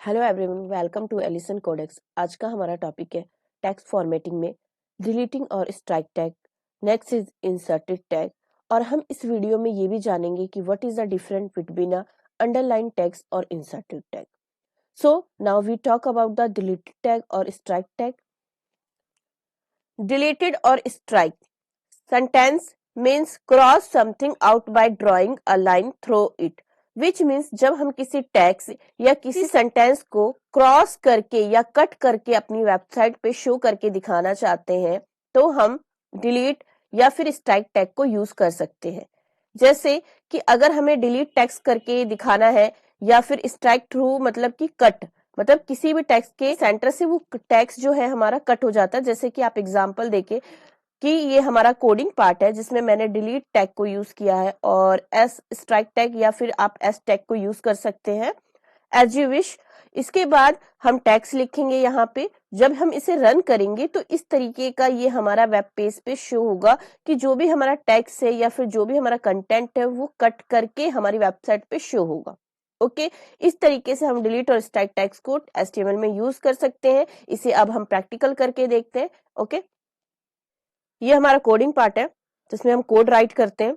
Hello everyone, welcome to Allison codex. आज का हमारा टॉपिक है टेक्स्ट फॉर्मेटिंग में डिलीटिंग और strike tag. Next is inserted tag. और हम इस वीडियो में ये भी जानेंगे कि what is the difference between a underline tags और inserted tag. So now we talk about the deleted tag और स्ट्राइक टैग। डिलीटेड और strike sentence means cross something out by drawing a line through it, which means जब हम किसी text या किसी sentence को cross करके या कट करके अपनी वेबसाइट पे शो करके दिखाना चाहते हैं तो हम डिलीट या फिर स्ट्राइक टैग को यूज कर सकते हैं। जैसे कि अगर हमें डिलीट टेक्स्ट करके दिखाना है या फिर स्ट्राइक थ्रू मतलब कि कट, मतलब किसी भी टेक्स्ट के सेंटर से वो टेक्स्ट जो है हमारा कट हो जाता है। जैसे कि आप एग्जांपल देके कि ये हमारा कोडिंग पार्ट है जिसमें मैंने डिलीट टैग को यूज किया है और एस स्ट्राइक टैग या फिर आप एस टैग को यूज कर सकते हैं एज यू विश। इसके बाद हम टैग्स लिखेंगे यहाँ पे। जब हम इसे रन करेंगे तो इस तरीके का ये हमारा वेब पेज पे शो होगा कि जो भी हमारा टैक्स है या फिर जो भी हमारा कंटेंट है वो कट करके हमारी वेबसाइट पे शो होगा। ओके, इस तरीके से हम डिलीट और स्ट्राइक टैग्स को HTML में यूज कर सकते हैं। इसे अब हम प्रैक्टिकल करके देखते हैं। ओके, ये हमारा कोडिंग पार्ट है जिसमें हम कोड राइट करते हैं।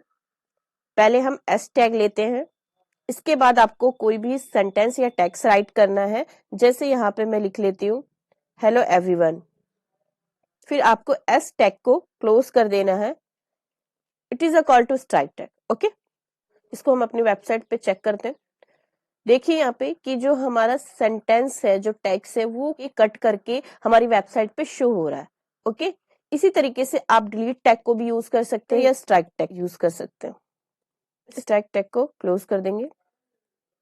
पहले हम एस टैग लेते हैं। इसके बाद आपको कोई भी सेंटेंस या टेक्स्ट राइट करना है। जैसे यहाँ पे मैं लिख लेती हूँ हेलो एवरीवन। फिर आपको एस टैग को क्लोज कर देना है। It is a call to strike tag. Okay, इसको हम अपनी वेबसाइट पे चेक करते हैं। देखिए यहाँ पे कि जो हमारा सेंटेंस है, जो टेक्स्ट है, वो कट करके हमारी वेबसाइट पे शो हो रहा है। ओके, इसी तरीके से आप डिलीट टैग को भी यूज कर सकते हैं या स्ट्राइक टैग यूज कर सकते हैं। स्ट्राइक टैग को क्लोज कर देंगे।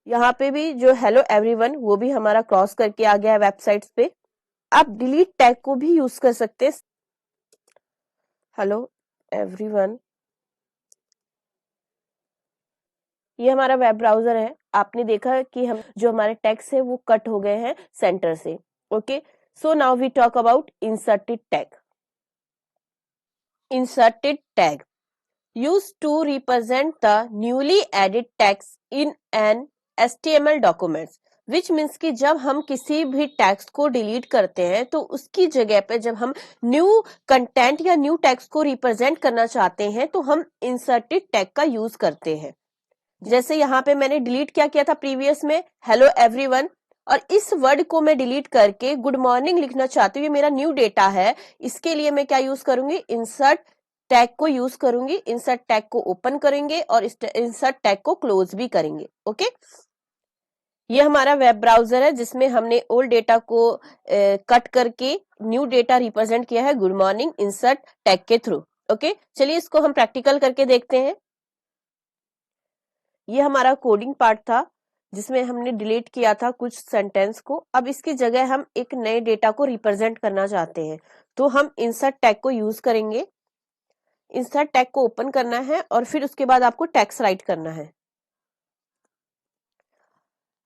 यहाँ पे भी जो हेलो एवरीवन वो भी हमारा क्रॉस करके आ गया है वेबसाइट्स पे। आप डिलीट टैग को भी यूज कर सकते हैं। हेलो एवरीवन, ये हमारा वेब ब्राउजर है। आपने देखा कि हम जो हमारे टैग्स है वो कट हो गए हैं सेंटर से। Okay, so now we talk about inserted tag. Inserted tag used to represent the newly added text in an HTML documents, which means कि जब हम किसी भी टेक्स्ट को डिलीट करते हैं तो उसकी जगह पे जब हम न्यू कंटेंट या न्यू टेक्स्ट को रिप्रेजेंट करना चाहते हैं तो हम इंसर्टेड टैग का यूज करते हैं। जैसे यहाँ पे मैंने डिलीट क्या किया था प्रीवियस में, हेलो एवरीवन, और इस वर्ड को मैं डिलीट करके गुड मॉर्निंग लिखना चाहती हूँ। ये मेरा न्यू डेटा है, इसके लिए मैं क्या यूज करूंगी, इंसर्ट टैग को यूज करूंगी। इंसर्ट टैग को ओपन करेंगे और इंसर्ट टैग को क्लोज भी करेंगे। ओके, ये हमारा वेब ब्राउजर है जिसमें हमने ओल्ड डेटा को कट करके न्यू डेटा रिप्रेजेंट किया है गुड मॉर्निंग इंसर्ट टैग के थ्रू। ओके, चलिए इसको हम प्रैक्टिकल करके देखते हैं। ये हमारा कोडिंग पार्ट था जिसमें हमने डिलीट किया था कुछ सेंटेंस को। अब इसकी जगह हम एक नए डेटा को रिप्रेजेंट करना चाहते हैं तो हम इंसर्ट टैग को यूज करेंगे। इंसर्ट टैग को ओपन करना है और फिर उसके बाद आपको टेक्स्ट राइट करना है।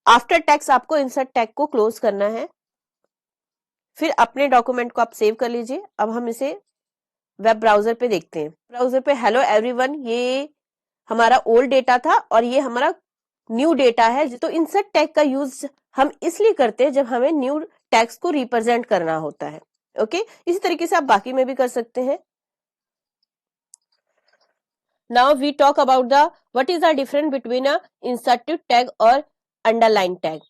आफ्टर टेक्स्ट आपको इंसर्ट टैग को क्लोज करना है। फिर अपने डॉक्यूमेंट को आप सेव कर लीजिए। अब हम इसे वेब ब्राउजर पे देखते हैं। ब्राउजर पे हेलो एवरीवन, ये हमारा ओल्ड डेटा था और ये हमारा न्यू डेटा है। तो इंसर्ट टैग का यूज हम इसलिए करते हैं जब हमें न्यू टैग्स को रिप्रेजेंट करना होता है। ओके, इसी तरीके से आप बाकी में भी कर सकते हैं। Now we talk about the what is the difference between a inserted tag और underline tag,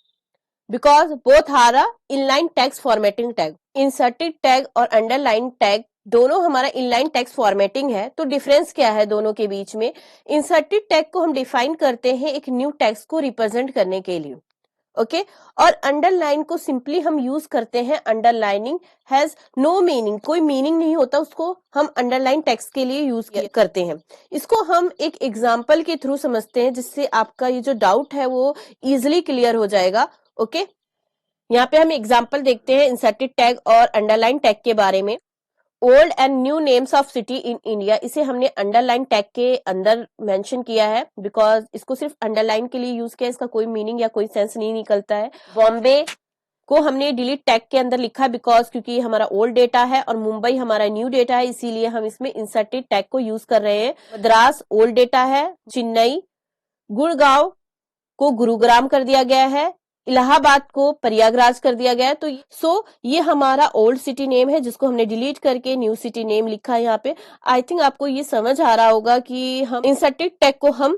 because both are a inline text formatting tag. Inserted tag और अंडरलाइन टैग दोनों हमारा इनलाइन टेक्स्ट फॉर्मेटिंग है। तो डिफरेंस क्या है दोनों के बीच में? इंसर्टेड टैग को हम डिफाइन करते हैं एक न्यू टेक्स्ट को रिप्रेजेंट करने के लिए। ओके, और अंडरलाइन को सिंपली हम यूज करते हैं। अंडरलाइनिंग हैज नो मीनिंग, कोई मीनिंग नहीं होता, उसको हम अंडरलाइन टेक्स्ट के लिए यूज करते हैं। इसको हम एक एग्जांपल के थ्रू समझते हैं जिससे आपका ये जो डाउट है वो इजिली क्लियर हो जाएगा। ओके, यहाँ पे हम एग्जांपल देखते हैं इंसर्टेड टैग और अंडरलाइन टैग के बारे में। Old and new names of city in India, इसे हमने अंडरलाइन टैग के अंदर मेंशन किया है बिकॉज इसको सिर्फ अंडरलाइन के लिए यूज किया, इसका कोई मीनिंग या कोई सेंस नहीं निकलता है। बॉम्बे को हमने डिलीट टैग के अंदर लिखा है बिकॉज क्योंकि ये हमारा ओल्ड डेटा है और मुंबई हमारा न्यू डेटा है, इसीलिए हम इसमें इंसर्टेड टैग को यूज कर रहे हैं। मद्रास ओल्ड डेटा है, चेन्नई, गुड़गांव को गुरुग्राम कर दिया गया है, इलाहाबाद को प्रयागराज कर दिया गया है। तो ये हमारा ओल्ड सिटी नेम है जिसको हमने डिलीट करके न्यू सिटी नेम लिखा है यहाँ पे। आई थिंक आपको ये समझ आ रहा होगा कि हम इंसर्टेड टैग को हम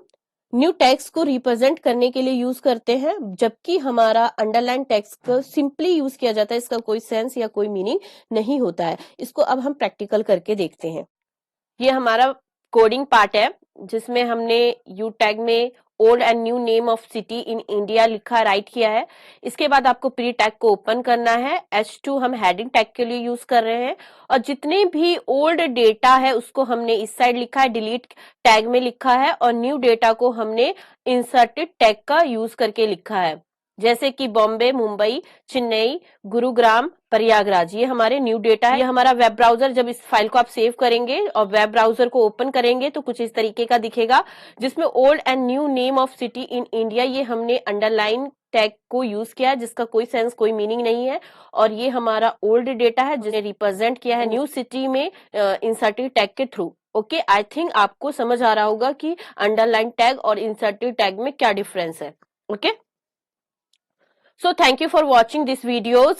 न्यू टेक्स्ट को रिप्रेजेंट करने के लिए यूज करते हैं, जबकि हमारा अंडरलाइन टेक्स्ट को सिंपली यूज किया जाता है, इसका कोई सेंस या कोई मीनिंग नहीं होता है। इसको अब हम प्रैक्टिकल करके देखते हैं। ये हमारा कोडिंग पार्ट है जिसमें हमने यू टैग में old and new name of city in India लिखा, राइट किया है। इसके बाद आपको प्री टैग को ओपन करना है। H2 हम हेडिंग टैग के लिए यूज कर रहे हैं, और जितने भी ओल्ड डेटा है उसको हमने इस साइड लिखा है, डिलीट टैग में लिखा है, और न्यू डेटा को हमने इंसर्टेड टैग का यूज करके लिखा है, जैसे कि बॉम्बे, मुंबई, चेन्नई, गुरुग्राम, प्रयागराज। ये हमारे न्यू डेटा है। ये हमारा वेब ब्राउजर, जब इस फाइल को आप सेव करेंगे और वेब ब्राउजर को ओपन करेंगे तो कुछ इस तरीके का दिखेगा, जिसमें old and new name of city in India ये हमने अंडरलाइन टैग को यूज किया है, जिसका कोई सेंस कोई मीनिंग नहीं है। और ये हमारा ओल्ड डेटा है जिसे रिप्रेजेंट किया है न्यू सिटी में इंसर्टेड टैग के थ्रू। ओके, आई थिंक आपको समझ आ रहा होगा कि अंडरलाइन टैग और इंसर्टेड टैग में क्या डिफरेंस है। Okay, so thank you for watching these videos.